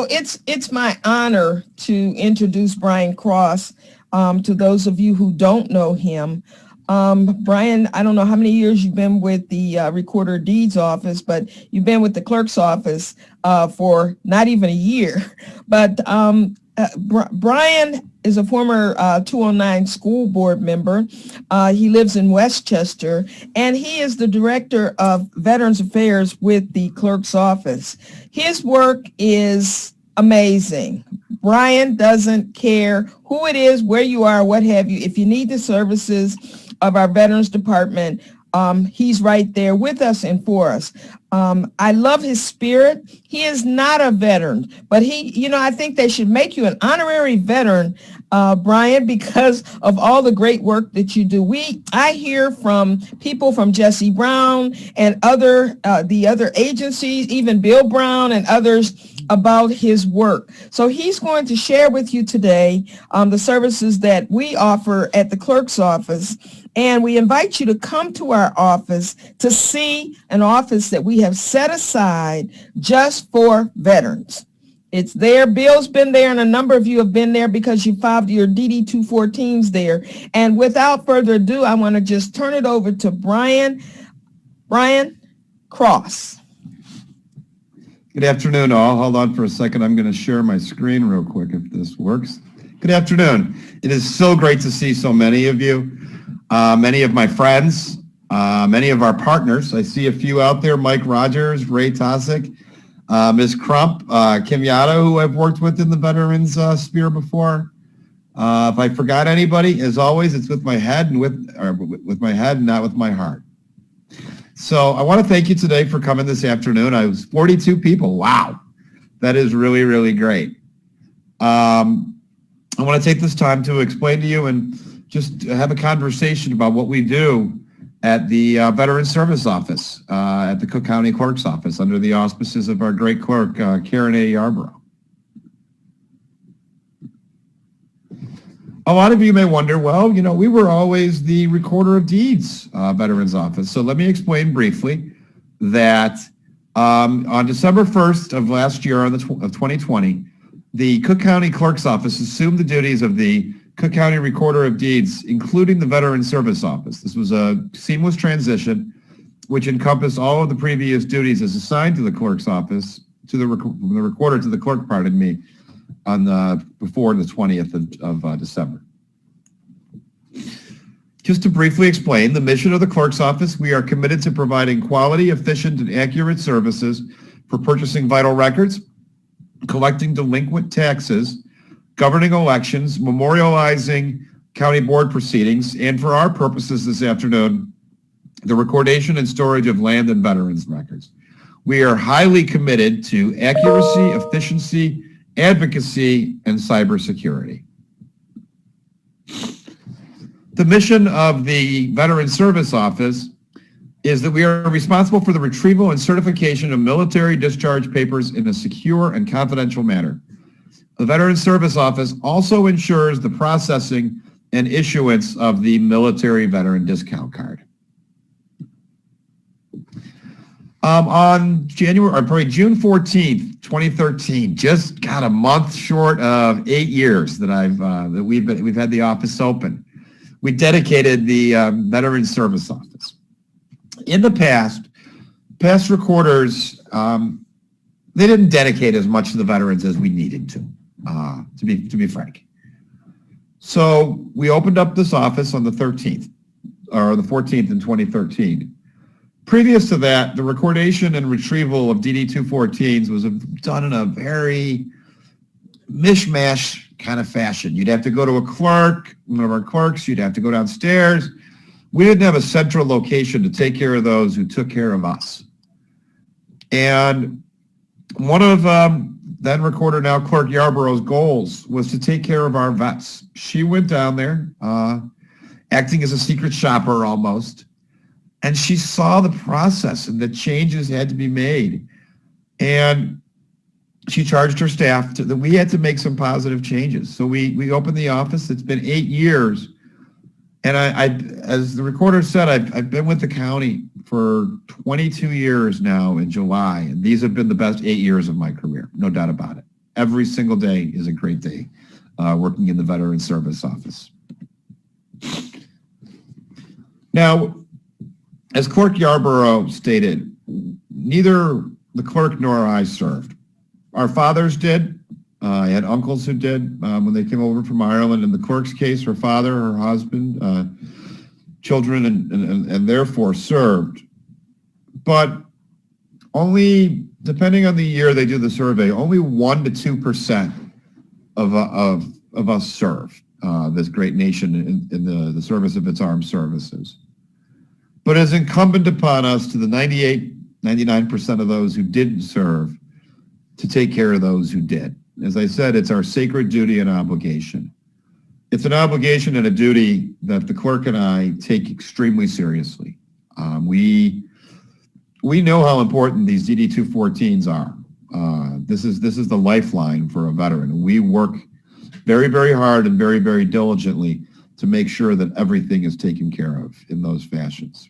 it's my honor to introduce Brian Cross to those of you who don't know him. Brian, I don't know how many years you've been with the Recorder of Deeds office, but you've been with the clerk's office for not even a year. But Brian is a former 209 school board member. He lives in Westchester, and he is the director of Veterans Affairs with the clerk's office. His work is amazing. Brian doesn't care who it is, where you are, what have you. If you need the services of our Veterans Department, he's right there with us and for us. I love his spirit. He is not a veteran, but I think they should make you an honorary veteran, Brian, because of all the great work that you do. I hear from people from Jesse Brown and the other agencies, even Bill Brown and others, about his work. So he's going to share with you today the services that we offer at the clerk's office. And we invite you to come to our office to see an office that we have set aside just for veterans. It's there. Bill's been there, and a number of you have been there because you filed your DD 214s there. And without further ado, I want to just turn it over to Brian Cross. Good afternoon, all. Hold on for a second. I'm going to share my screen real quick if this works. Good afternoon. It is so great to see so many of you. Many of my friends, many of our partners. I see a few out there, Mike Rogers, Ray Tosick, Ms. Crump, Kim Yata, who I've worked with in the veterans sphere before. If I forgot anybody, as always, it's with my head and with my head and not with my heart. So I want to thank you today for coming this afternoon. I was 42 people. Wow. That is really, really great. I want to take this time to explain to you and just have a conversation about what we do at the Veterans Service Office, at the Cook County Clerk's Office, under the auspices of our great clerk, Karen A. Yarborough. A lot of you may wonder, well, we were always the Recorder of Deeds Veterans Office. So let me explain briefly that on December 1st of last year, of 2020, the Cook County Clerk's Office assumed the duties of the Cook County Recorder of Deeds, including the Veterans Service Office. This was a seamless transition, which encompassed all of the previous duties as assigned to the clerk's office, from the recorder to the clerk, pardon me, before the 20th of December. Just to briefly explain the mission of the clerk's office, we are committed to providing quality, efficient, and accurate services for purchasing vital records, collecting delinquent taxes, governing elections, memorializing county board proceedings, and for our purposes this afternoon, the recordation and storage of land and veterans records. We are highly committed to accuracy, efficiency, advocacy, and cybersecurity. The mission of the Veterans Service Office is that we are responsible for the retrieval and certification of military discharge papers in a secure and confidential manner. The Veterans Service Office also ensures the processing and issuance of the military veteran discount card. On June 14th, 2013, just got a month short of 8 years that we've had the office open. We dedicated the Veterans Service Office. In the past recorders, they didn't dedicate as much to the veterans as we needed to be frank. So we opened up this office on the 13th, or the 14th in 2013. Previous to that, the recordation and retrieval of DD 214s was done in a very mishmash kind of fashion. You'd have to go to a clerk, one of our clerks, you'd have to go downstairs. We didn't have a central location to take care of those who took care of us. And one of then recorder, now clerk Yarborough's goals was to take care of our vets. She went down there, acting as a secret shopper almost, and she saw the process and the changes had to be made. And she charged her staff that we had to make some positive changes. So we opened the office. It's been 8 years. And I as the recorder said, I've been with the county for 22 years now in July, and these have been the best 8 years of my career, no doubt about it. Every single day is a great day working in the Veteran Service Office. Now, as Clerk Yarborough stated, neither the clerk nor I served. Our fathers did. I had uncles who did when they came over from Ireland. In the clerk's case, her father, her husband, children, and therefore served. But only, depending on the year they do the survey, only 1 to 2% of us serve this great nation in the service of its armed services. But it's incumbent upon us, to the 99% of those who didn't serve, to take care of those who did. As I said, it's our sacred duty and obligation. It's an obligation and a duty that the clerk and I take extremely seriously. We know how important these DD-214s are. This is the lifeline for a veteran. We work very, very hard and very, very diligently to make sure that everything is taken care of in those fashions.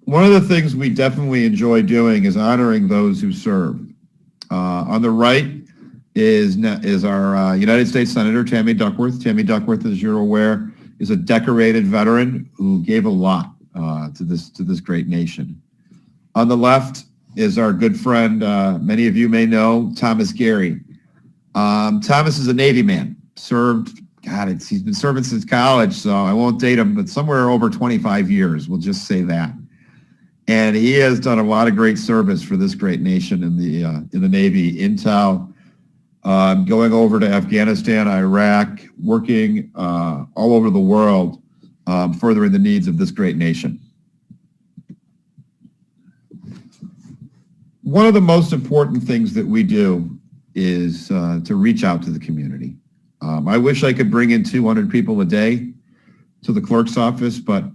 One of the things we definitely enjoy doing is honoring those who serve. On the right is our United States Senator, Tammy Duckworth. Tammy Duckworth, as you're aware, is a decorated veteran who gave a lot to this great nation. On the left is our good friend, many of you may know, Thomas Gary. Thomas is a Navy man, served, he's been serving since college, so I won't date him, but somewhere over 25 years, we'll just say that. And he has done a lot of great service for this great nation in the Navy, intel, going over to Afghanistan, Iraq, working all over the world, furthering the needs of this great nation. One of the most important things that we do is to reach out to the community. I wish I could bring in 200 people a day to the clerk's office, but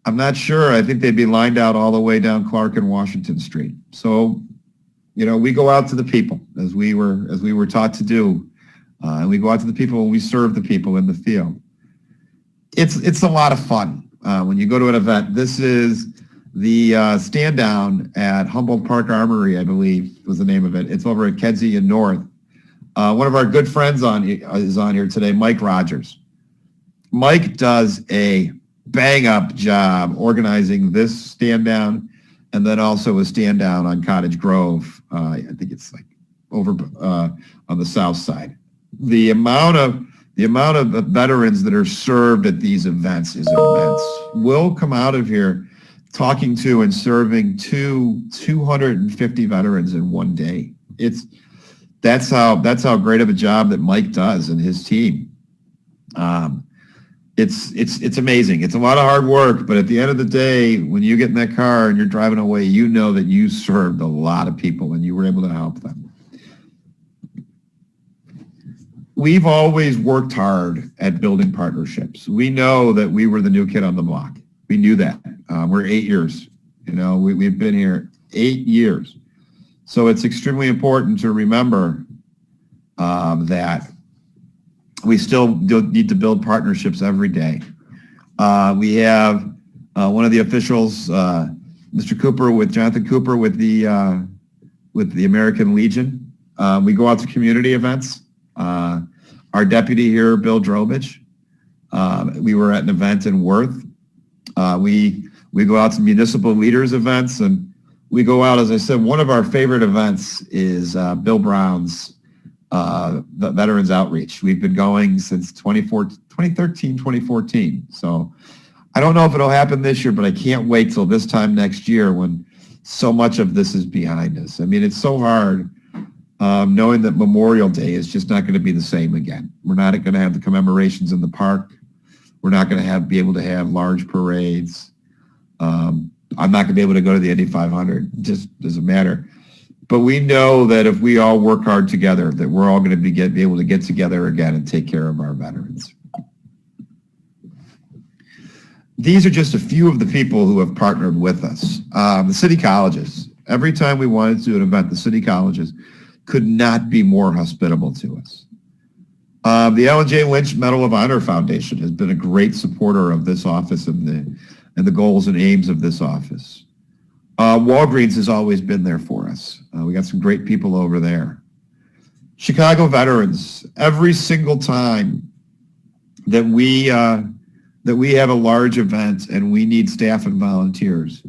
I'm not sure. I think they'd be lined out all the way down Clark and Washington Street. So, we go out to the people as we were taught to do, and we go out to the people and we serve the people in the field. It's a lot of fun when you go to an event. This is the stand down at Humboldt Park Armory, I believe was the name of it. It's over at Kedzie and North. One of our good friends is on here today, Mike Rogers. Mike does a bang-up job organizing this stand-down and then also a stand-down on Cottage Grove. I think it's like over on the south side. The amount of veterans that are served at these events is immense. We'll come out of here talking to and serving 250 veterans in one day. That's how great of a job that Mike does and his team. It's amazing. It's a lot of hard work, but at the end of the day, when you get in that car and you're driving away, you know that you served a lot of people and you were able to help them. We've always worked hard at building partnerships. We know that we were the new kid on the block. We knew that. We're 8 years. We've been here 8 years. So it's extremely important to remember that we still need to build partnerships every day. We have one of the officials, Mr. Cooper, Jonathan Cooper with the American Legion. We go out to community events. Our deputy here, Bill Drobich, we were at an event in Worth. We go out to municipal leaders events, and we go out, as I said, one of our favorite events is Bill Brown's the Veterans Outreach. We've been going since 2013, 2014. So I don't know if it'll happen this year, but I can't wait till this time next year when so much of this is behind us. I mean, it's so hard knowing that Memorial Day is just not going to be the same again. We're not going to have the commemorations in the park. We're not going to be able to have large parades. I'm not going to be able to go to the Indy 500. It just doesn't matter. But we know that if we all work hard together, that we're all going to be able to get together again and take care of our veterans. These are just a few of the people who have partnered with us. The city colleges. Every time we wanted to do an event, the city colleges could not be more hospitable to us. The Ellen J. Lynch Medal of Honor Foundation has been a great supporter of this office and the goals and aims of this office. Walgreens has always been there for us. We got some great people over there. Chicago veterans, every single time that we have a large event and we need staff and volunteers,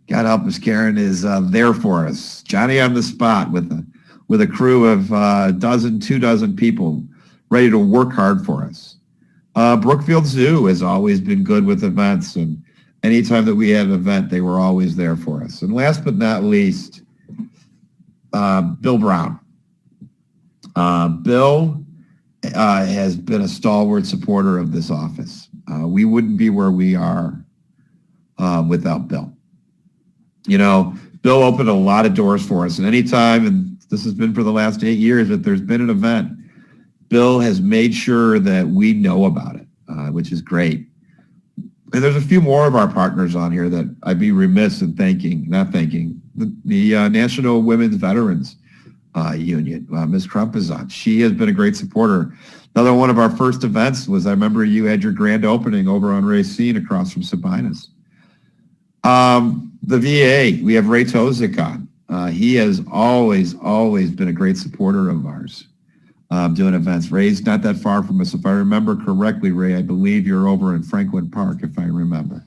God help us, Karen is there for us. Johnny on the spot with a crew of 2 dozen people ready to work hard for us. Brookfield Zoo has always been good with events, and anytime that we had an event, they were always there for us. And last but not least, Bill Brown. Bill has been a stalwart supporter of this office. We wouldn't be where we are without Bill. You know, Bill opened a lot of doors for us, and anytime, and this has been for the last 8 years, that there's been an event, Bill has made sure that we know about it, which is great. And there's a few more of our partners on here that I'd be remiss in not thanking. The National Women's Veterans Union, Ms. Crump is on. She has been a great supporter. Another one of our first events was, I remember you had your grand opening over on Racine across from Sabinas. The VA, we have Ray Tozik on. He has always been a great supporter of ours, doing events. Ray's not that far from us. If I remember correctly, Ray, I believe you're over in Franklin Park, if I remember.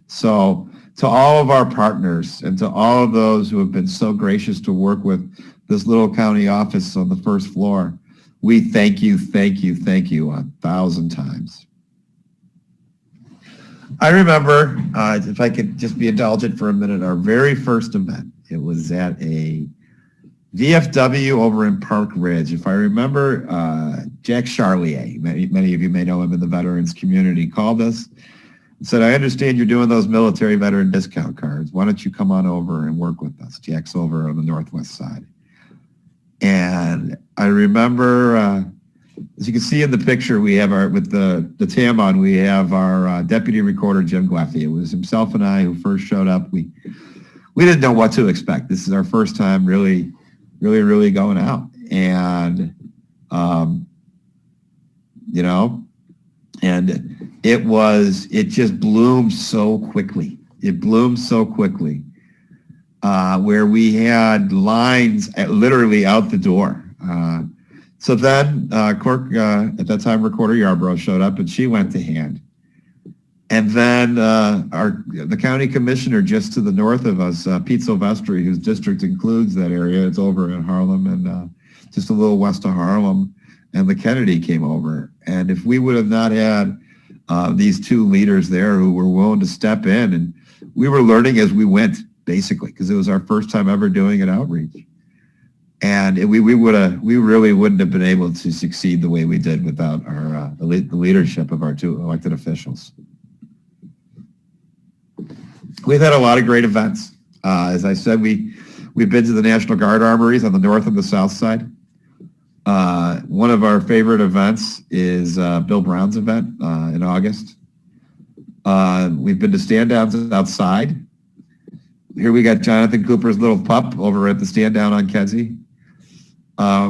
So to all of our partners and to all of those who have been so gracious to work with this little county office on the first floor, we thank you 1,000 times. I remember, if I could just be indulgent for a minute, our very first event. It was at a VFW over in Park Ridge. If I remember, Jack Charlier, many of you may know him in the veterans community, called us and said, I understand you're doing those military veteran discount cards. Why don't you come on over and work with us? Jack's over on the northwest side. And I remember, as you can see in the picture, we have with the TAM on, we have our deputy recorder, Jim Gleffy. It was himself and I who first showed up. We didn't know what to expect. This is our first time really going out. And, you know, and it just bloomed so quickly. It bloomed so quickly, where we had lines literally out the door. So then clerk, at that time, Recorder Yarbrough showed up and she went to hand. And then the county commissioner just to the north of us, Pete Silvestri, whose district includes that area, it's over in Harlem and just a little west of Harlem, and the Kennedy came over. And if we would have not had these two leaders there who were willing to step in, and we were learning as we went, basically, because it was our first time ever doing an outreach. And we really wouldn't have been able to succeed the way we did without the leadership of our two elected officials. We've had a lot of great events. As I said, we've been to the National Guard armories on the north and the south side. One of our favorite events is Bill Brown's event in August. We've been to stand downs outside. Here we got Jonathan Cooper's little pup over at the stand down on Kedzie.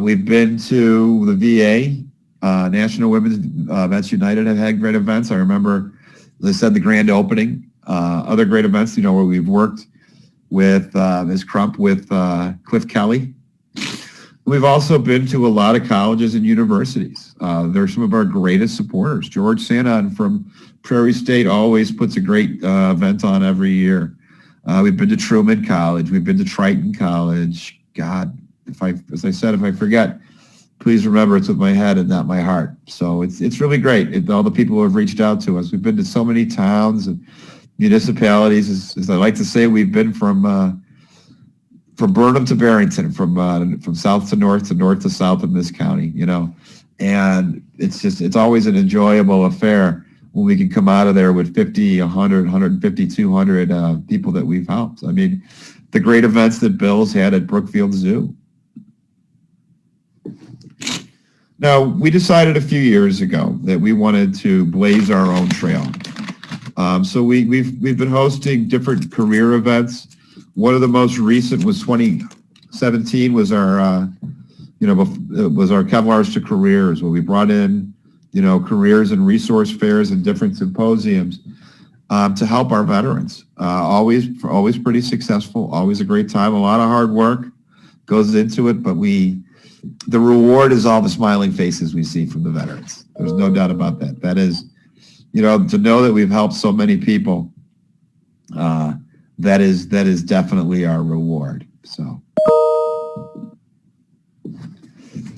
We've been to the VA. National Women's Vets United have had great events. I remember, as I said, the grand opening. Other great events, you know, where we've worked with Ms. Crump, with Cliff Kelly. We've also been to a lot of colleges and universities. They're some of our greatest supporters. George Sanon from Prairie State always puts a great event on every year. We've been to Truman College. We've been to Triton College. God, as I said, if I forget, please remember it's with my head and not my heart. So it's really great. All the people who have reached out to us. We've been to so many towns and municipalities. As I like to say, we've been from Burnham to Barrington, from south to north to south in this county, you know. And it's always an enjoyable affair when we can come out of there with 50, 100, 150, 200 people that we've helped. I mean, the great events that Bill's had at Brookfield Zoo. Now, we decided a few years ago that we wanted to blaze our own trail. So we've been hosting different career events. One of the most recent was 2017 was our was our Kevlars to Careers, where we brought in careers and resource fairs and different symposiums. to help our veterans. Always pretty successful, always a great time, a lot of hard work goes into it, but the reward is all the smiling faces we see from the veterans. There's no doubt about that. That is, to know that we've helped so many people, that is definitely our reward. So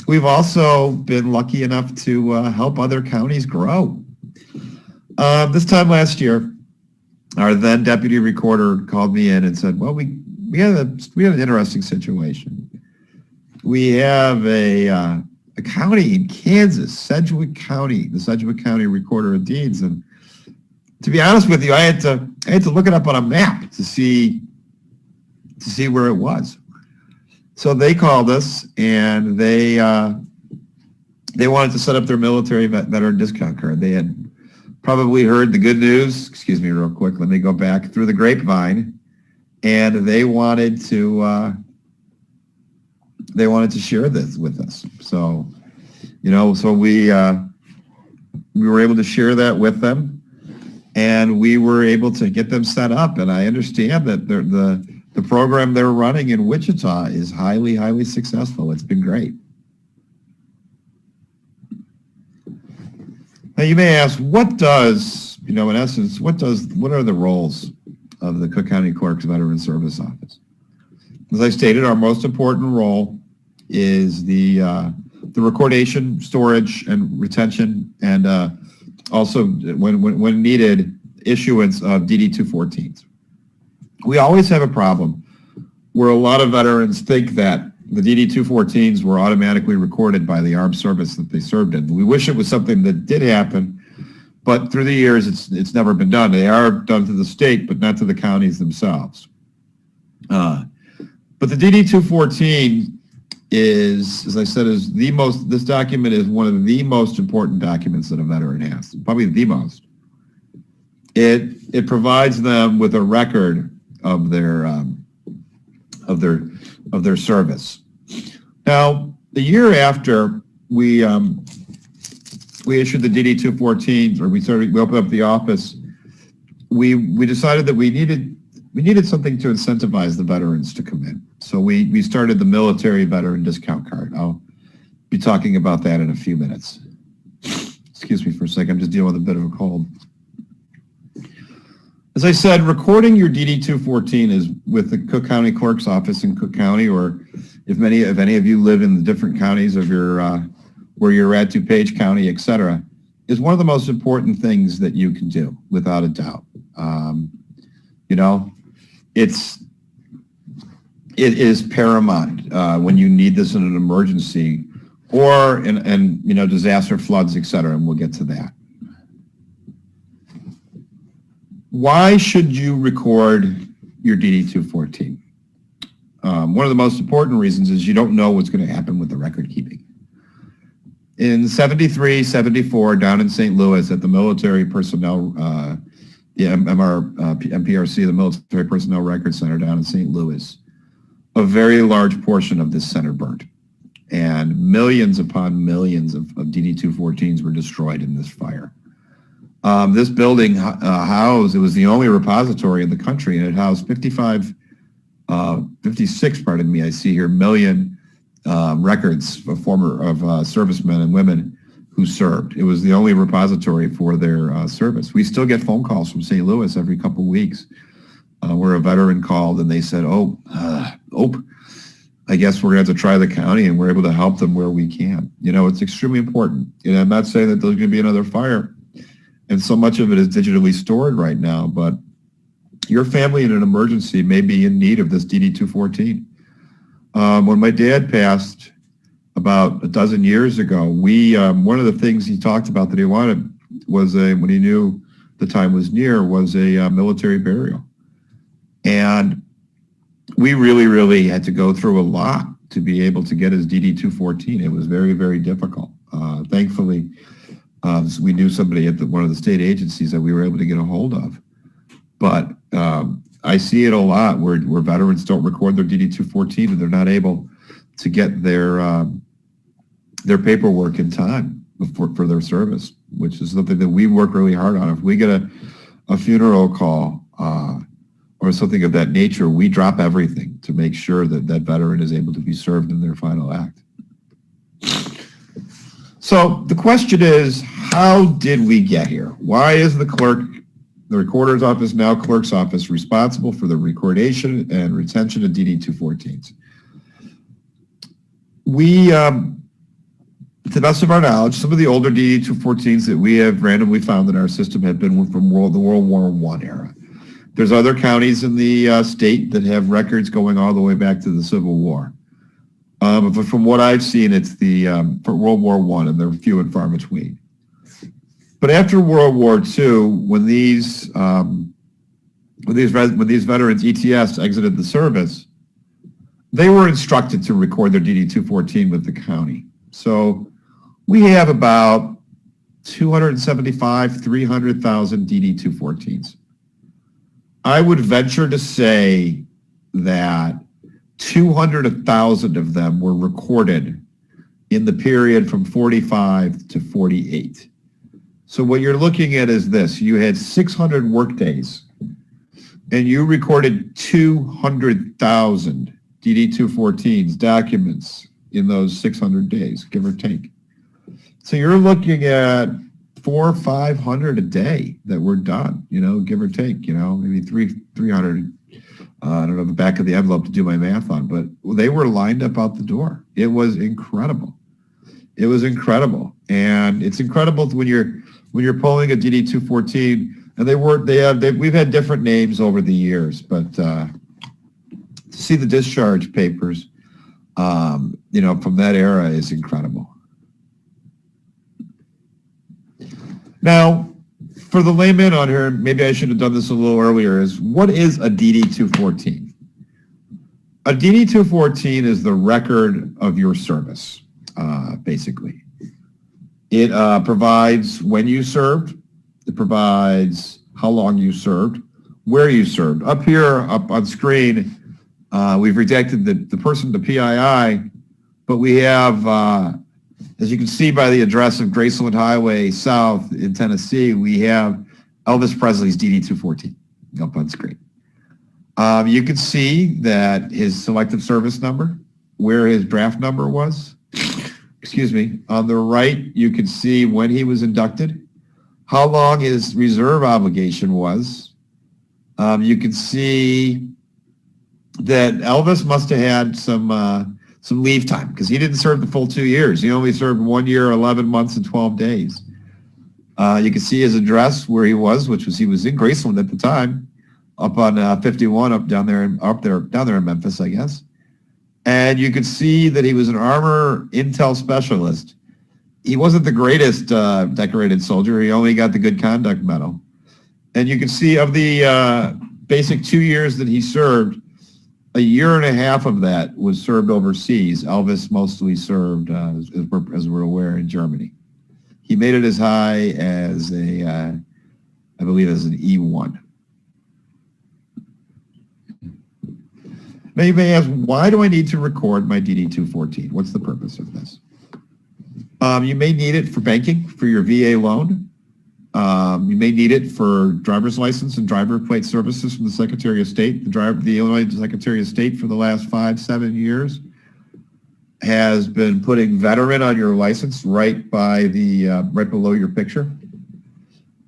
we've also been lucky enough to help other counties grow. This time last year, our then deputy recorder called me in and said, well, we had an interesting situation. We have a county in Kansas, Sedgwick County, the Sedgwick County Recorder of Deeds. And to be honest with you, I had to look it up on a map to see where it was. So they called us, and they wanted to set up their military veteran discount card. They had probably heard the good news. Excuse me, real quick. Let me go back through the grapevine, and they wanted to share this with us. So, so we were able to share that with them, and we were able to get them set up. And I understand that the program they're running in Wichita is highly, highly successful. It's been great. Now you may ask, what are the roles of the Cook County Clerk's Veteran Service Office? As I stated, our most important role is the recordation, storage, and retention, and also, when needed, issuance of DD-214s. We always have a problem where a lot of veterans think that the DD-214s were automatically recorded by the armed service that they served in. We wish it was something that did happen, but through the years, it's never been done. They are done to the state, but not to the counties themselves. But the DD-214 is, as I said, this document is one of the most important documents that a veteran has, probably the most. It provides them with a record of their service. Now, the year after we issued the DD-214s, or we opened up the office, we decided that we needed something to incentivize the veterans to come in. So we started the military veteran discount card. I'll be talking about that in a few minutes. Excuse me for a second, I'm just dealing with a bit of a cold. As I said, recording your DD-214 is with the Cook County Clerk's office in Cook County, or if any of you live in the different counties of where you're at, DuPage County, etc., is one of the most important things that you can do, without a doubt. It is paramount when you need this in an emergency or in disaster, floods, etc., and we'll get to that. Why should you record your DD-214? One of the most important reasons is you don't know what's going to happen with the record keeping. In 73, 74, down in St. Louis at the military personnel, the MPRC, the Military Personnel Record Center down in St. Louis, a very large portion of this center burned. And millions upon millions of DD-214s were destroyed in this fire. This building it was the only repository in the country, and it housed 56, I see here, million records of servicemen and women who served. It was the only repository for their service. We still get phone calls from St. Louis every couple weeks where a veteran called and they said, I guess we're going to have to try the county, and we're able to help them where we can. It's extremely important. I'm not saying that there's going to be another fire, and so much of it is digitally stored right now, but your family in an emergency may be in need of this DD-214. When my dad passed about a dozen years ago, one of the things he talked about that he wanted was when he knew the time was near, was a military burial. And we really, really had to go through a lot to be able to get his DD-214. It was very, very difficult. Thankfully, we knew somebody at one of the state agencies that we were able to get a hold of. But I see it a lot where veterans don't record their DD-214 and they're not able to get their paperwork in time for their service, which is something that we work really hard on. If we get a funeral call, or something of that nature, we drop everything to make sure that that veteran is able to be served in their final act. So the question is, how did we get here? Why is the recorder's office, now clerk's office, responsible for the recordation and retention of DD-214s? We, to the best of our knowledge, some of the older DD-214s that we have randomly found in our system have been from the World War I era. There's other counties in the state that have records going all the way back to the Civil War. But from what I've seen, it's for World War I, and they're few and far between. But after World War II, when these veterans ETS exited the service, they were instructed to record their DD-214 with the county. So we have about 275, 300,000 DD-214s. I would venture to say that 200,000 of them were recorded in the period from 45 to 48. So what you're looking at is this. You had 600 work days, and you recorded 200,000 DD-214s, documents, in those 600 days, give or take. So you're looking at 400 or 500 a day that were done, give or take, maybe 300. I don't know the back of the envelope to do my math on, but they were lined up out the door. It was incredible. It was incredible. And it's incredible when you're pulling a DD-214, and we've had different names over the years, but to see the discharge papers, from that era is incredible. Now, for the layman on here, maybe I should have done this a little earlier, is what is a DD-214? A DD-214 is the record of your service, basically. It provides when you served, it provides how long you served, where you served. Up here, up on screen, we've redacted the person to PII, but we have, as you can see by the address of Graceland Highway South in Tennessee, we have Elvis Presley's DD-214 up on screen. You can see that his selective service number, where his draft number was. Excuse me. On the right, you can see when he was inducted, how long his reserve obligation was. You can see that Elvis must have had some leave time because he didn't serve the full 2 years. He only served 1 year, 11 months, and 12 days. You can see his address where he was, he was in Graceland at the time, up on 51, down there in Memphis, I guess. And you could see that he was an armor intel specialist. He wasn't the greatest decorated soldier. He only got the Good Conduct Medal. And you can see of the basic 2 years that he served, a year and a half of that was served overseas. Elvis mostly served, as we're aware, in Germany. He made it as high as I believe as an E1. Now you may ask, why do I need to record my DD-214? What's the purpose of this? You may need it for banking, for your VA loan. You may need it for driver's license and driver plate services from the Secretary of State. The Illinois Secretary of State for the last 5-7 years has been putting veteran on your license right below your picture.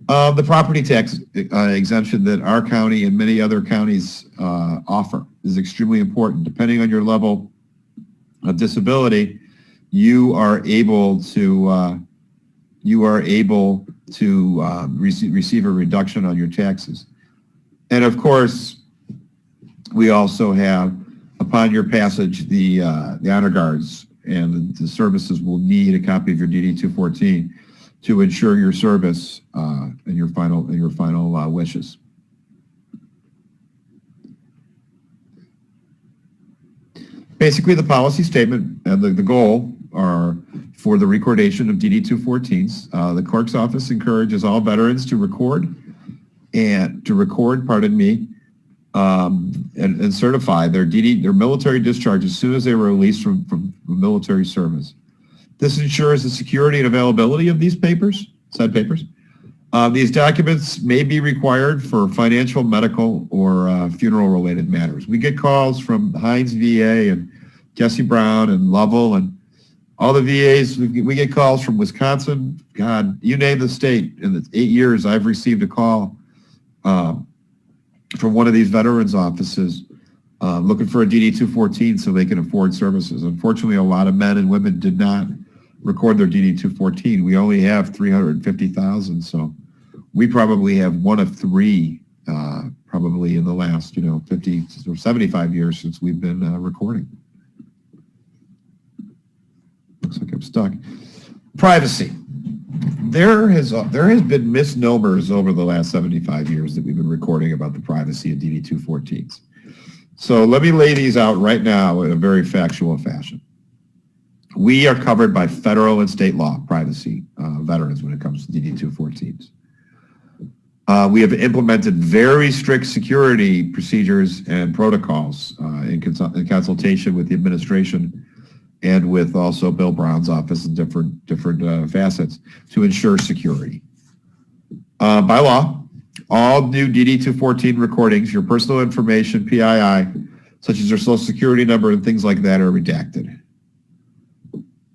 The property tax exemption that our county and many other counties offer is extremely important. Depending on your level of disability, you are able to receive a reduction on your taxes. And of course, we also have, upon your passage, the honor guards and the services will need a copy of your DD-214 to ensure your service and your final wishes. Basically, the policy statement and the goal are for the recordation of DD-214s. The clerk's office encourages all veterans to record, and certify their military discharge as soon as they were released from military service. This ensures the security and availability of these said papers. These documents may be required for financial, medical, or funeral-related matters. We get calls from Hines VA and Jesse Brown and Lovell and all the VAs. We get calls from Wisconsin. God, you name the state. In the 8 years, I've received a call from one of these veterans' offices looking for a DD-214 so they can afford services. Unfortunately, a lot of men and women did not record their DD-214. We only have 350,000, so we probably have one of three probably in the last 50 or 75 years since we've been recording. Looks like I'm stuck. Privacy. There has been misnomers over the last 75 years that we've been recording about the privacy of DD-214s. So let me lay these out right now in a very factual fashion. We are covered by federal and state law privacy veterans when it comes to DD-214s. We have implemented very strict security procedures and protocols in consultation with the administration and with also Bill Brown's office and different facets to ensure security. By law, all new DD-214 recordings, your personal information, PII, such as your social security number and things like that, are redacted.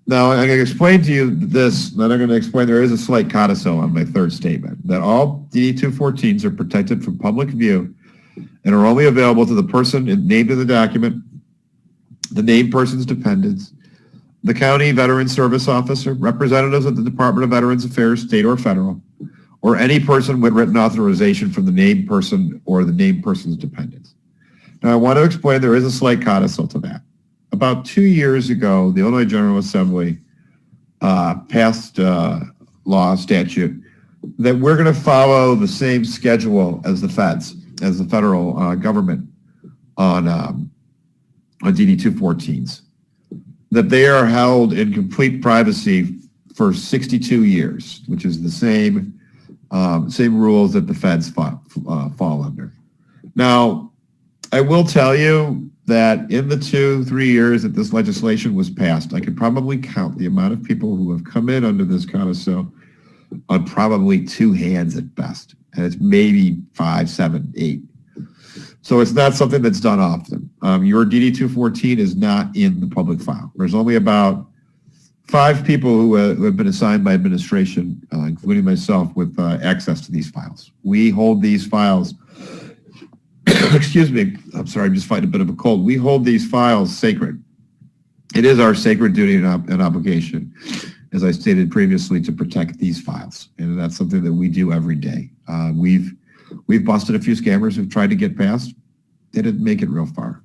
Now, I'm going to explain to you this, then I'm going to explain there is a slight codicil on my third statement, that all DD-214s are protected from public view and are only available to the person named in the document, the named person's dependents, the county veteran service officer, representatives of the Department of Veterans Affairs, state or federal, or any person with written authorization from the named person or the named person's dependents. Now, I want to explain there is a slight codicil to that. About 2 years ago, the Illinois General Assembly passed law statute that we're going to follow the same schedule as the feds, as the federal government on DD-214s, that they are held in complete privacy for 62 years, which is the same rules that the feds fall under. Now, I will tell you that in the 2-3 years that this legislation was passed, I could probably count the amount of people who have come in under this codicil on probably two hands at best. And it's maybe 5, 7, 8. So it's not something that's done often. Your DD-214 is not in the public file. There's only about 5 people who have been assigned by administration, including myself, with access to these files. We hold these files, excuse me, I'm sorry, I'm just fighting a bit of a cold. We hold these files sacred. It is our sacred duty and obligation, as I stated previously, to protect these files. And that's something that we do every day. We've busted a few scammers who've tried to get past. They didn't make it real far,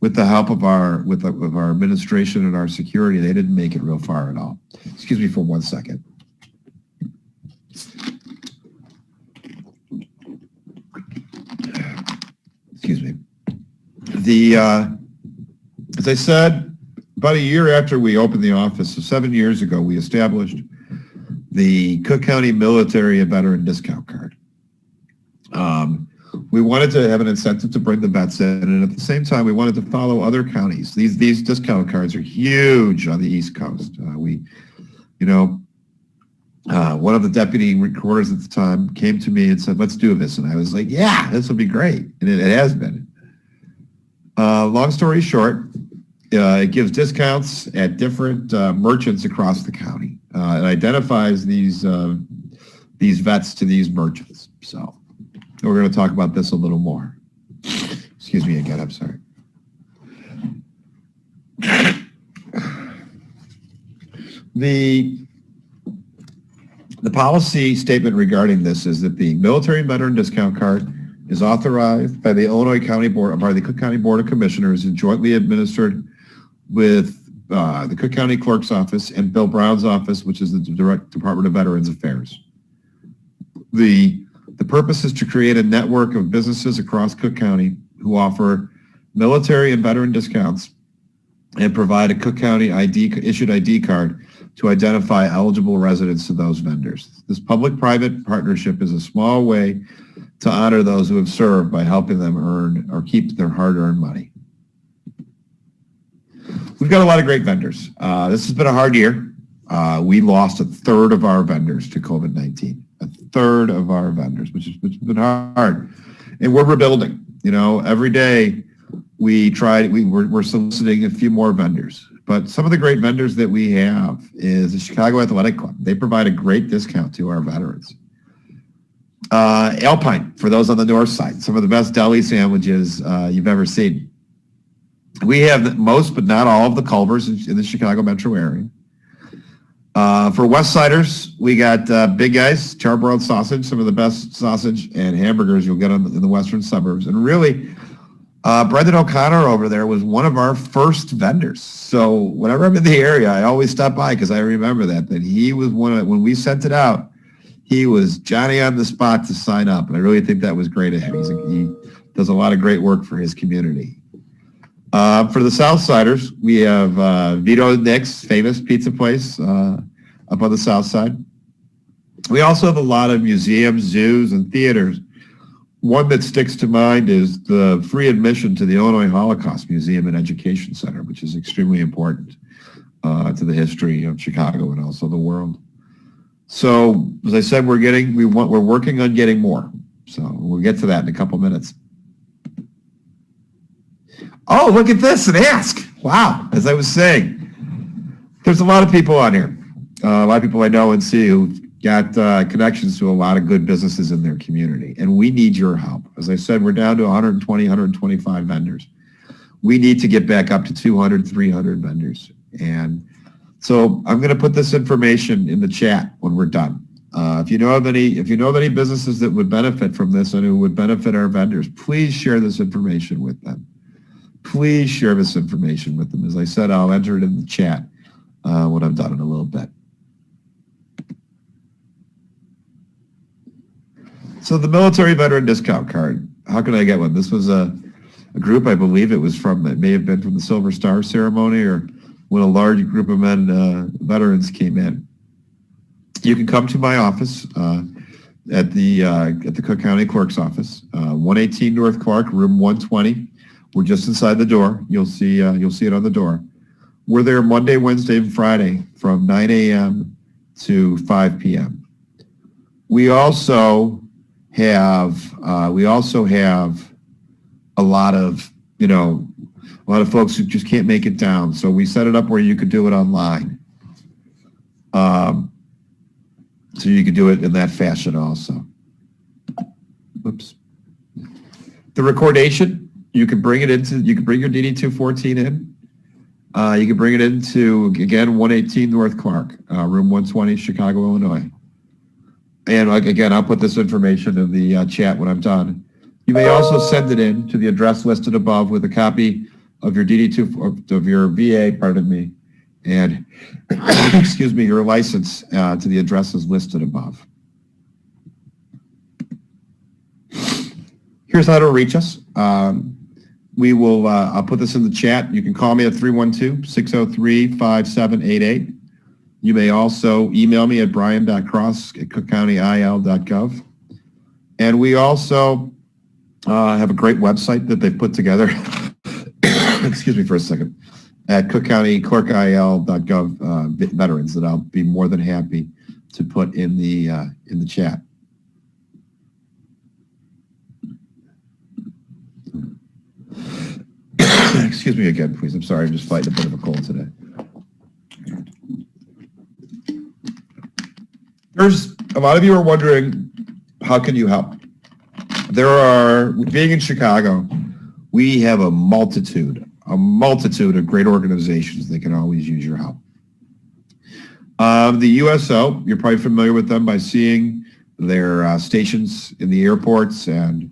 With the help of our administration and our security, they didn't make it real far at all. Excuse me for 1 second. Excuse me. As I said, about a year after we opened the office, so 7 years ago, we established the Cook County Military and Veteran Discount Card. We wanted to have an incentive to bring the vets in, and at the same time, we wanted to follow other counties. These discount cards are huge on the East Coast. One of the deputy recorders at the time came to me and said, "Let's do this," and I was like, "Yeah, this will be great," and it has been. Long story short, it gives discounts at different merchants across the county. It identifies these vets to these merchants. So we're going to talk about this a little more. Excuse me again, I'm sorry. The policy statement regarding this is that the military and veteran discount card is authorized by the Illinois County Board, by the Cook County Board of Commissioners, and jointly administered with the Cook County Clerk's office and Bill Brown's office, which is the Direct Department of Veterans Affairs. The purpose is to create a network of businesses across Cook County who offer military and veteran discounts and provide a Cook County issued ID card to identify eligible residents to those vendors. This public-private partnership is a small way to honor those who have served by helping them earn or keep their hard-earned money. We've got a lot of great vendors. This has been a hard year. We lost a third of our vendors to COVID-19, a third of our vendors, which has been hard. And we're rebuilding. Every day we're soliciting a few more vendors. But some of the great vendors that we have is the Chicago Athletic Club. They provide a great discount to our veterans. Alpine, for those on the north side, some of the best deli sandwiches you've ever seen. We have most, but not all, of the Culvers in the Chicago metro area. For West Siders, we got Big Guys, charbroiled sausage, some of the best sausage and hamburgers you'll get in the western suburbs. And really, Brendan O'Connor over there was one of our first vendors. So whenever I'm in the area, I always stop by because I remember that he was when we sent it out, he was Johnny on the spot to sign up. And I really think that was great of him. He does a lot of great work for his community. For the Southsiders, we have Vito Nick's famous pizza place up on the south side. We also have a lot of museums, zoos, and theaters. One that sticks to mind is the free admission to the Illinois Holocaust Museum and Education Center, which is extremely important to the history of Chicago and also the world. So, as I said, we're working on getting more. So we'll get to that in a couple minutes. Oh, look at this, an ask. Wow. As I was saying, there's a lot of people on here. A lot of people I know and see who've got connections to a lot of good businesses in their community. And we need your help. As I said, we're down to 120, 125 vendors. We need to get back up to 200, 300 vendors. And so I'm going to put this information in the chat when we're done. If you know of any businesses that would benefit from this and who would benefit our vendors, please share this information with them. Please share this information with them. As I said, I'll enter it in the chat when I'm done in a little bit. So the military veteran discount card, how can I get one? This was a group, I believe it may have been from the Silver Star ceremony or when a large group of veterans came in. You can come to my office at the Cook County Clerk's office, 118 North Clark, room 120. We're just inside the door. You'll see it on the door. We're there Monday, Wednesday, and Friday from 9 a.m. to 5 p.m. We also have a lot of folks who just can't make it down. So we set it up where you could do it online. So you could do it in that fashion also. Oops. The recordation. You can bring your DD-214 in. You can bring it into, again, 118 North Clark, room 120, Chicago, Illinois. And again, I'll put this information in the chat when I'm done. You may also send it in to the address listed above with a copy of your of your VA, and excuse me, your license to the addresses listed above. Here's how to reach us. I'll put this in the chat. You can call me at 312-603-5788. You may also email me at brian.cross@cookcountyil.gov. And we also have a great website that they've put together. Excuse me for a second. At cookcountyclerkil.gov veterans that I'll be more than happy to put in the chat. Excuse me again, please. I'm sorry. I'm just fighting a bit of a cold today. There's a lot of you are wondering, how can you help? Being in Chicago, we have a multitude of great organizations that can always use your help. The USO, you're probably familiar with them by seeing their stations in the airports and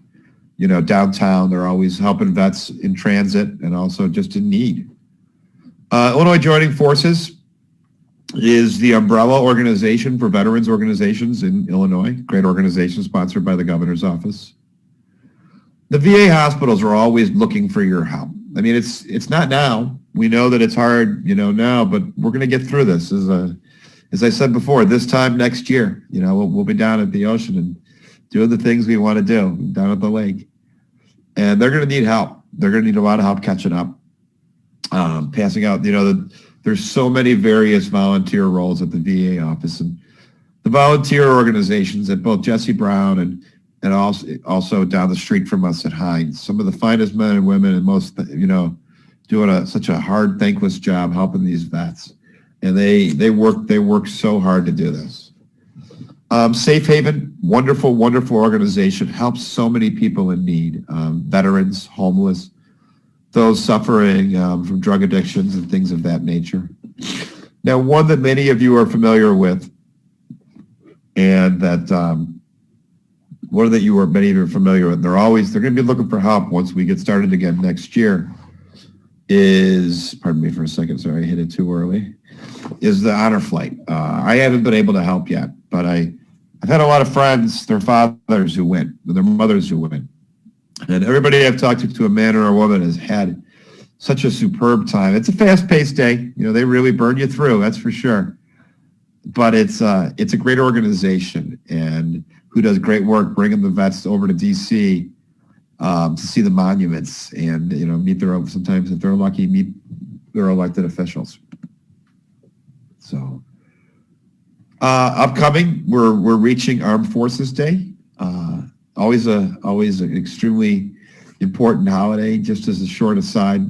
downtown. They're always helping vets in transit and also just in need. Illinois Joining Forces is the umbrella organization for veterans organizations in Illinois. Great organization sponsored by the governor's office. The VA hospitals are always looking for your help. I mean, it's not now. We know that it's hard, now, but we're going to get through this. As I said before, this time next year, we'll be down at the ocean and doing the things we want to do down at the lake. And they're going to need help. They're going to need a lot of help catching up, passing out, there's so many various volunteer roles at the VA office. And the volunteer organizations at both Jesse Brown and also down the street from us at Hines. Some of the finest men and women, and most, doing such a hard, thankless job helping these vets. And they work so hard to do this. Safe Haven, wonderful, wonderful organization, helps so many people in need, veterans, homeless, those suffering from drug addictions and things of that nature. Now, one that many of you are familiar with, and that one that many of you are familiar with, they're going to be looking for help once we get started again next year, is, pardon me for a second, sorry, I hit it too early, is the honor flight. I haven't been able to help yet, but I've had a lot of friends, their fathers who went, their mothers who went. And everybody I've talked to, a man or a woman, has had such a superb time. It's a fast-paced day. They really burn you through, that's for sure. But it's a great organization, and who does great work bringing the vets over to D.C. To see the monuments and, meet sometimes if they're lucky, meet their elected officials. So, upcoming, we're reaching Armed Forces Day. Always an extremely important holiday. Just as a short aside,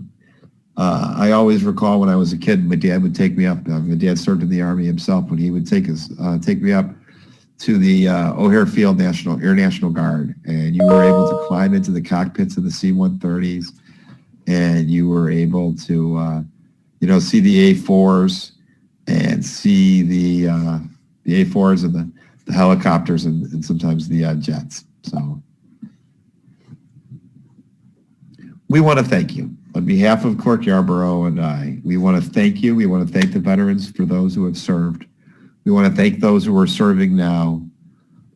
I always recall when I was a kid, my dad would take me up. My dad served in the Army himself, when he would take me up to the O'Hare Field Air National Guard, and you were able to climb into the cockpits of the C-130s, and you were able to, see the A-4s and see the A-4s and the helicopters and sometimes the jets. So we want to thank you. On behalf of Clerk Yarborough and I, we want to thank you. We want to thank the veterans for those who have served. We want to thank those who are serving now.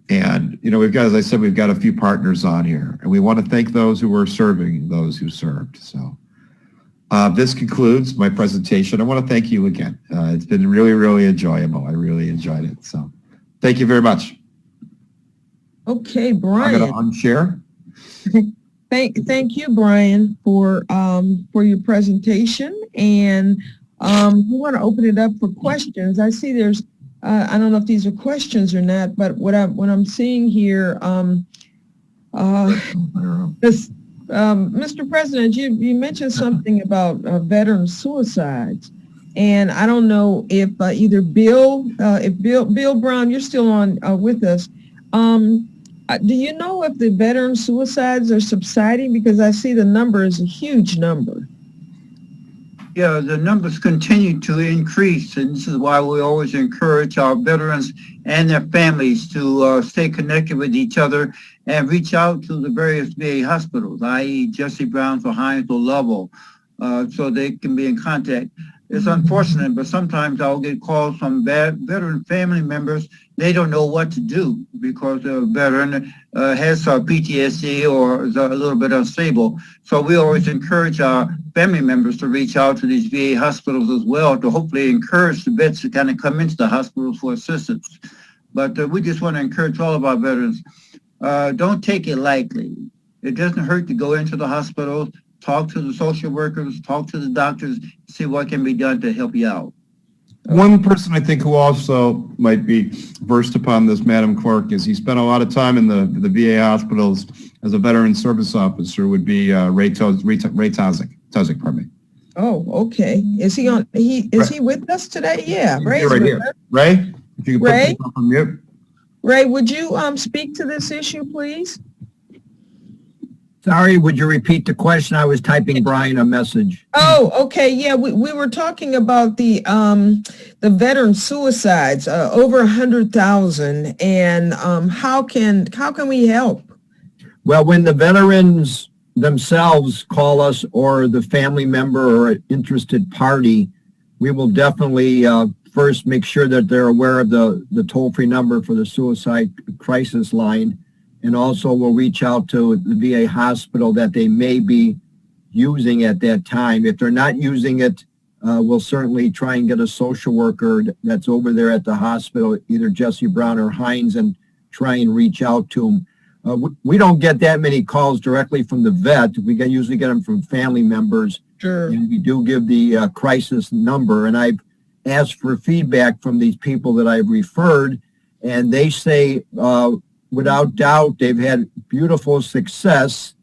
And, we've got a few partners on here, and we want to thank those who are serving, those who served. So this concludes my presentation. I want to thank you again. It's been really, really enjoyable. I really enjoyed it. So thank you very much. Okay, Brian. I'm going to unshare. Thank you, Brian, for your presentation, and we want to open it up for questions. I see there's I don't know if these are questions or not, but what I'm seeing here, Mr. President, you mentioned something about veteran suicides, and I don't know if either Bill Brown, you're still on with us. Do you know if the veteran suicides are subsiding? Because I see the number is a huge number. Yeah, the numbers continue to increase, and this is why we always encourage our veterans and their families to stay connected with each other and reach out to the various VA hospitals, i.e. Jesse Brown or Hines or Lovell, so they can be in contact. It's unfortunate, but sometimes I'll get calls from veteran family members. They don't know what to do because the veteran has PTSD or is a little bit unstable. So we always encourage our family members to reach out to these VA hospitals as well to hopefully encourage the vets to kind of come into the hospitals for assistance. But we just want to encourage all of our veterans, don't take it lightly. It doesn't hurt to go into the hospitals, talk to the social workers, talk to the doctors, see what can be done to help you out. One person I think who also might be versed upon this, Madam Clerk, is he spent a lot of time in the VA hospitals as a veteran service officer, would be Ray Tuzik, pardon me. Oh, okay. Is he on? Is he with us today? Yeah, Ray's right here. Ray, if you could put yourself on mute. Ray, would you speak to this issue, please? Sorry, would you repeat the question? I was typing Brian a message. Oh, okay. Yeah, we were talking about the veteran suicides, over 100,000, and how can we help? Well, when the veterans themselves call us, or the family member or an interested party, we will definitely first make sure that they're aware of the toll-free number for the suicide crisis line. And also we'll reach out to the VA hospital that they may be using at that time. If they're not using it, we'll certainly try and get a social worker that's over there at the hospital, either Jesse Brown or Hines, and try and reach out to them. We don't get that many calls directly from the vet. We usually get them from family members. Sure. And we do give the crisis number. And I've asked for feedback from these people that I've referred. And they say, without doubt, they've had beautiful success.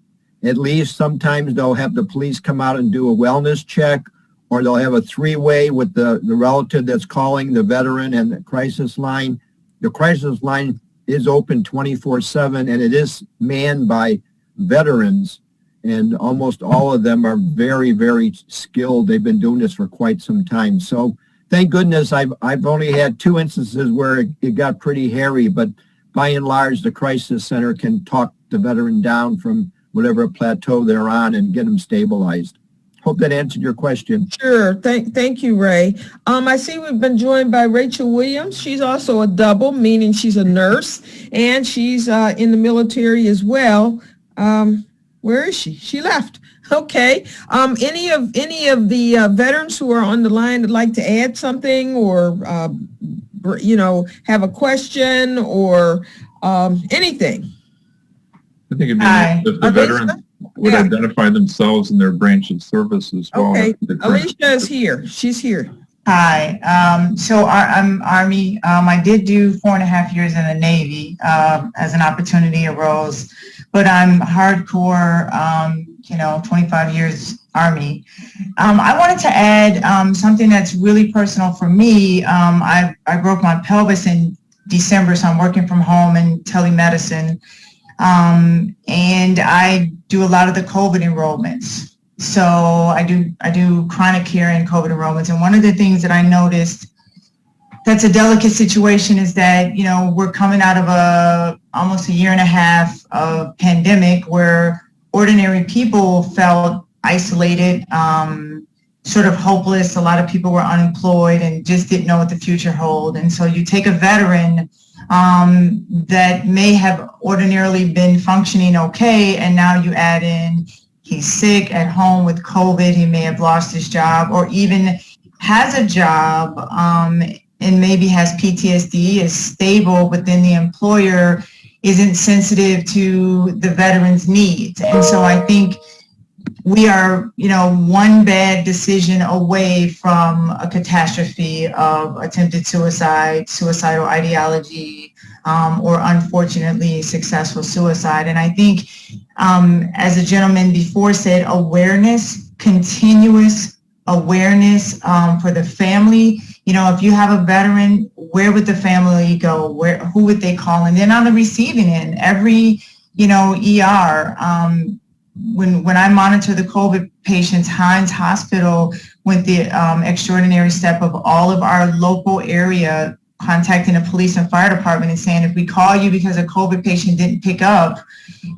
At least sometimes they'll have the police come out and do a wellness check, or they'll have a three-way with the relative that's calling the veteran and the crisis line. The crisis line is open 24/7, and it is manned by veterans, and almost all of them are very, very skilled. They've been doing this for quite some time. So thank goodness I've only had 2 instances where it got pretty hairy, but by and large, the crisis center can talk the veteran down from whatever plateau they're on and get them stabilized. Hope that answered your question. Sure. Thank you, Ray. I see we've been joined by Rachel Williams. She's also a double, meaning she's a nurse, and she's in the military as well. Where is she? She left. Okay. Any of the veterans who are on the line would like to add something, or have a question or anything? I think it'd be nice if the veteran would identify themselves and their branch of service as well. Okay, Alicia is here. She's here. Hi. So I'm Army. I did do 4.5 years in the Navy as an opportunity arose, but I'm hardcore, 25 years Army. I wanted to add something that's really personal for me. I broke my pelvis in December, so I'm working from home in telemedicine. And I do a lot of the COVID enrollments. So I do chronic care and COVID enrollments. And one of the things that I noticed that's a delicate situation is that, we're coming out of almost a year and a half of pandemic where ordinary people felt isolated, sort of hopeless. A lot of people were unemployed and just didn't know what the future held. And so you take a veteran that may have ordinarily been functioning okay, and now you add in he's sick at home with COVID, he may have lost his job, or even has a job and maybe has PTSD, is stable, but then the employer isn't sensitive to the veteran's needs. And so I think we are, one bad decision away from a catastrophe of attempted suicide, suicidal ideology, or unfortunately successful suicide. And I think, as the gentleman before said, awareness, continuous awareness for the family. If you have a veteran, where would the family go? Who would they call? And then on the receiving end, every, ER, when I monitor the COVID patients, Hines Hospital went the extraordinary step of all of our local area contacting the police and fire department and saying, if we call you because a COVID patient didn't pick up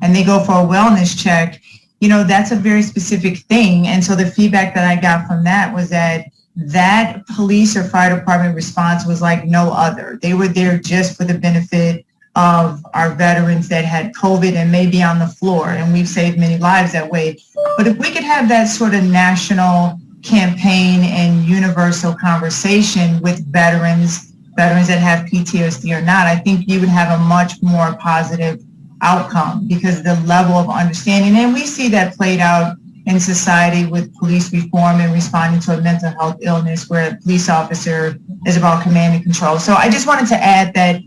and they go for a wellness check, that's a very specific thing. And so the feedback that I got from that was that police or fire department response was like no other. They were there just for the benefit of our veterans that had COVID and may be on the floor, and we've saved many lives that way. But if we could have that sort of national campaign and universal conversation with veterans that have PTSD or not, I think you would have a much more positive outcome, because the level of understanding, and we see that played out in society with police reform and responding to a mental health illness where a police officer is about command and control. So I just wanted to add that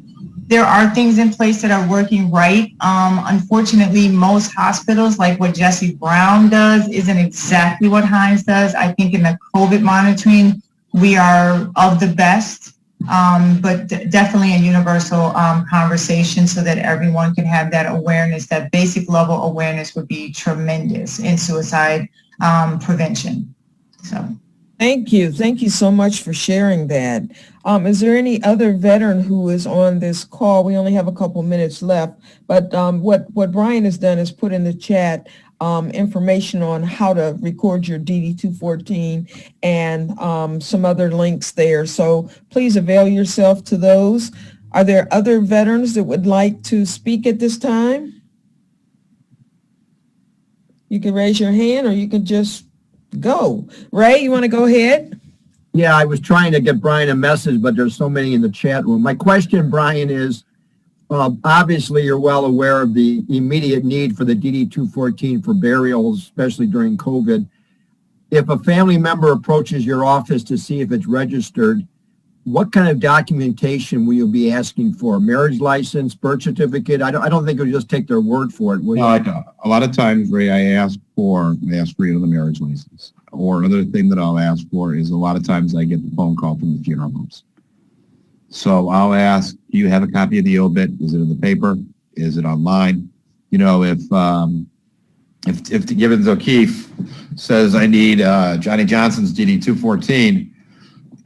there are things in place that are working right. Unfortunately, most hospitals, like what Jesse Brown does, isn't exactly what Hines does. I think in the COVID monitoring, we are of the best, but definitely a universal conversation so that everyone can have that awareness. That basic level awareness would be tremendous in suicide prevention. So. Thank you. Thank you so much for sharing that. Is there any other veteran who is on this call? We only have a couple minutes left, but what Brian has done is put in the chat information on how to record your DD-214 and some other links there. So please avail yourself to those. Are there other veterans that would like to speak at this time? You can raise your hand or you can just go. Ray, you want to go ahead? Yeah, I was trying to get Brian a message, but there's so many in the chat room. My question, Brian, is obviously you're well aware of the immediate need for the DD-214 for burials, especially during COVID. If a family member approaches your office to see if it's registered, what kind of documentation will you be asking for? Marriage license, birth certificate? I don't think you'll just take their word for it, will you? No, I don't. A lot of times, Ray, I ask for the marriage license. Or another thing that I'll ask for is a lot of times I get the phone call from the funeral homes. So I'll ask, do you have a copy of the obit? Is it in the paper? Is it online? You know, if Gibbons O'Keefe says I need Johnny Johnson's DD 214,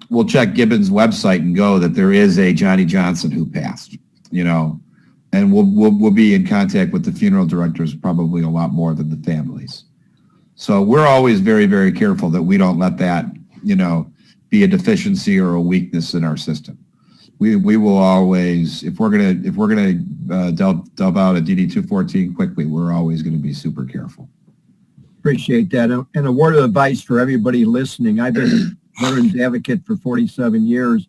we'll check Gibbons' website and go that there is a Johnny Johnson who passed, you know, and we'll be in contact with the funeral directors probably a lot more than the families. So we're always very, very careful that we don't let that, you know, be a deficiency or a weakness in our system. We will always, if we're gonna delve out a DD 214 quickly, we're always going to be super careful. Appreciate that. And a word of advice for everybody listening. I've been a veterans advocate for 47 years,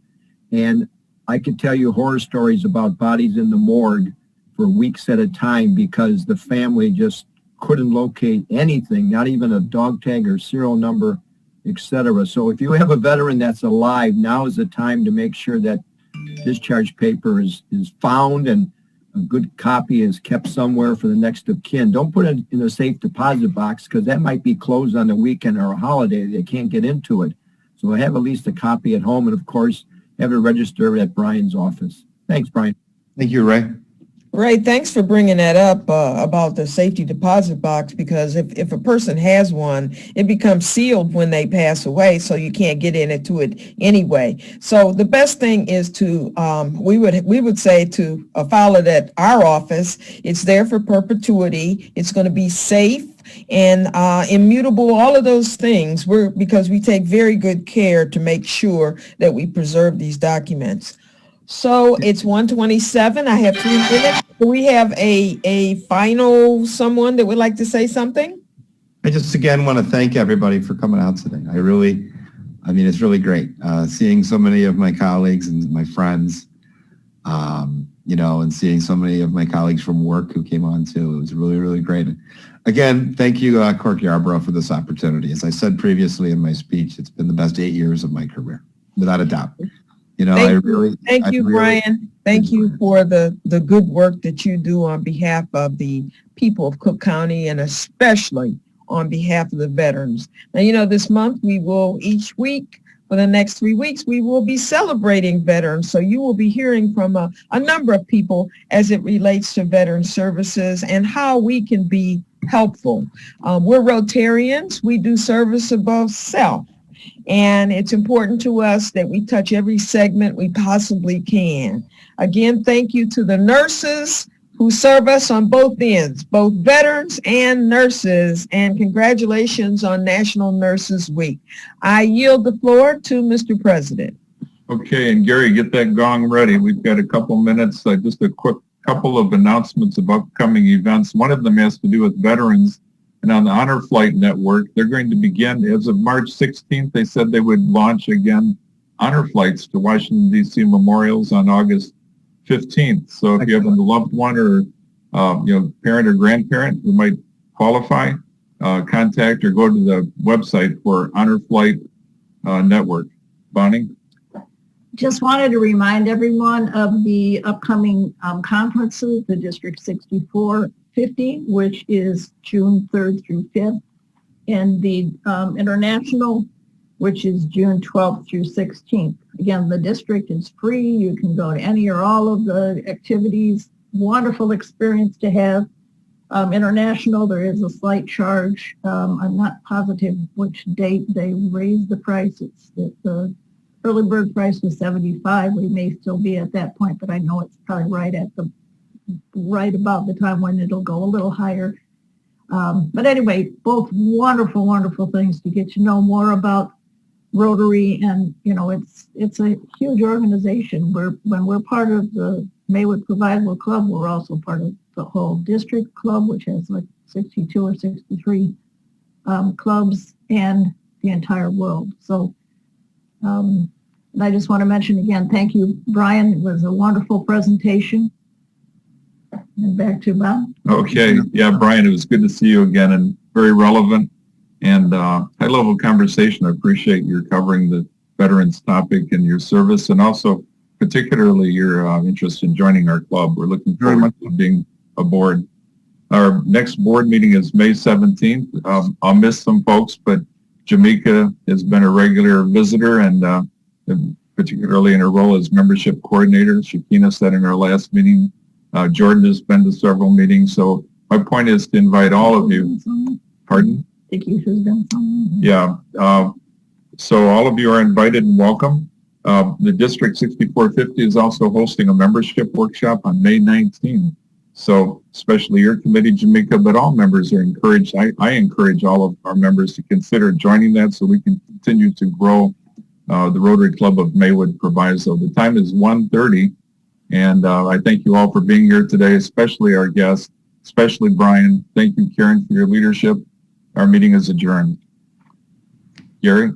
and I could tell you horror stories about bodies in the morgue for weeks at a time because the family just couldn't locate anything, not even a dog tag or serial number, etc. So if you have a veteran that's alive, now is the time to make sure that discharge paper is found and a good copy is kept somewhere for the next of kin. Don't put it in a safe deposit box because that might be closed on a weekend or a holiday. They can't get into it. So have at least a copy at home and, of course, have it registered at Brian's office. Thanks, Brian. Thank you, Ray. Ray, thanks for bringing that up about the safety deposit box, because if a person has one, it becomes sealed when they pass away, so you can't get into it anyway. So the best thing is to, we would say to file it at our office. It's there for perpetuity. It's going to be safe and immutable, all of those things, because we take very good care to make sure that we preserve these documents. So it's 1:27. I have 3 minutes. Do we have a final someone that would like to say something? I just again want to thank everybody for coming out today. I mean, it's really great seeing so many of my colleagues and my friends, you know, and seeing so many of my colleagues from work who came on too. It was really, really great. Again, thank you, COOK Yarborough, for this opportunity. As I said previously in my speech, it's been the best 8 years of my career, without a doubt. You know, Thank you, Brian. Thank you for the good work that you do on behalf of the people of Cook County and especially on behalf of the veterans. Now, you know, this month each week for the next 3 weeks, we will be celebrating veterans. So you will be hearing from a number of people as it relates to veteran services and how we can be helpful. We're Rotarians. We do service above self. And it's important to us that we touch every segment we possibly can. Again, thank you to the nurses who serve us on both ends, both veterans and nurses, and congratulations on National Nurses Week. I yield the floor to Mr. President. Okay, and Gary, get that gong ready. We've got a couple minutes, just a quick couple of announcements of upcoming events. One of them has to do with veterans. And on the Honor Flight Network, they're going to begin, as of March 16th, they said they would launch again honor flights to Washington, D.C. memorials on August 15th. So if you have a loved one or parent or grandparent who might qualify, contact or go to the website for Honor Flight Network. Bonnie? Just wanted to remind everyone of the upcoming conferences, the District 64 50, which is June 3rd through 5th, and the International, which is June 12th through 16th. Again, the district is free. You can go to any or all of the activities. Wonderful experience to have. International, there is a slight charge. I'm not positive which date they raised the price. The early bird price was $75. We may still be at that point, but I know it's probably right about the time when it'll go a little higher. But anyway, both wonderful, wonderful things to get to know more about Rotary, and you know, it's a huge organization. When we're part of the Maywood Proviso Club, we're also part of the whole district club, which has like 62 or 63 clubs and the entire world. So and I just want to mention again, thank you, Brian. It was a wonderful presentation. And back to Bob. Okay. Yeah, Brian, it was good to see you again and very relevant and high-level conversation. I appreciate your covering the veterans topic and your service, and also particularly your interest in joining our club. We're looking forward to being aboard. Our next board meeting is May 17th. I'll miss some folks, but Jamaica has been a regular visitor, and particularly in her role as membership coordinator. Shakina said in our last meeting, Jordan has been to several meetings. So my point is to invite all of you. Pardon? Yeah. So all of you are invited and welcome. The District 6450 is also hosting a membership workshop on May 19th. So especially your committee, Jamaica, but all members are encouraged. I encourage all of our members to consider joining that so we can continue to grow the Rotary Club of Maywood Proviso. The time is 1:30, and I thank you all for being here today, especially our guests, especially Brian. Thank you, Karen, for your leadership. Our meeting is adjourned. Gary?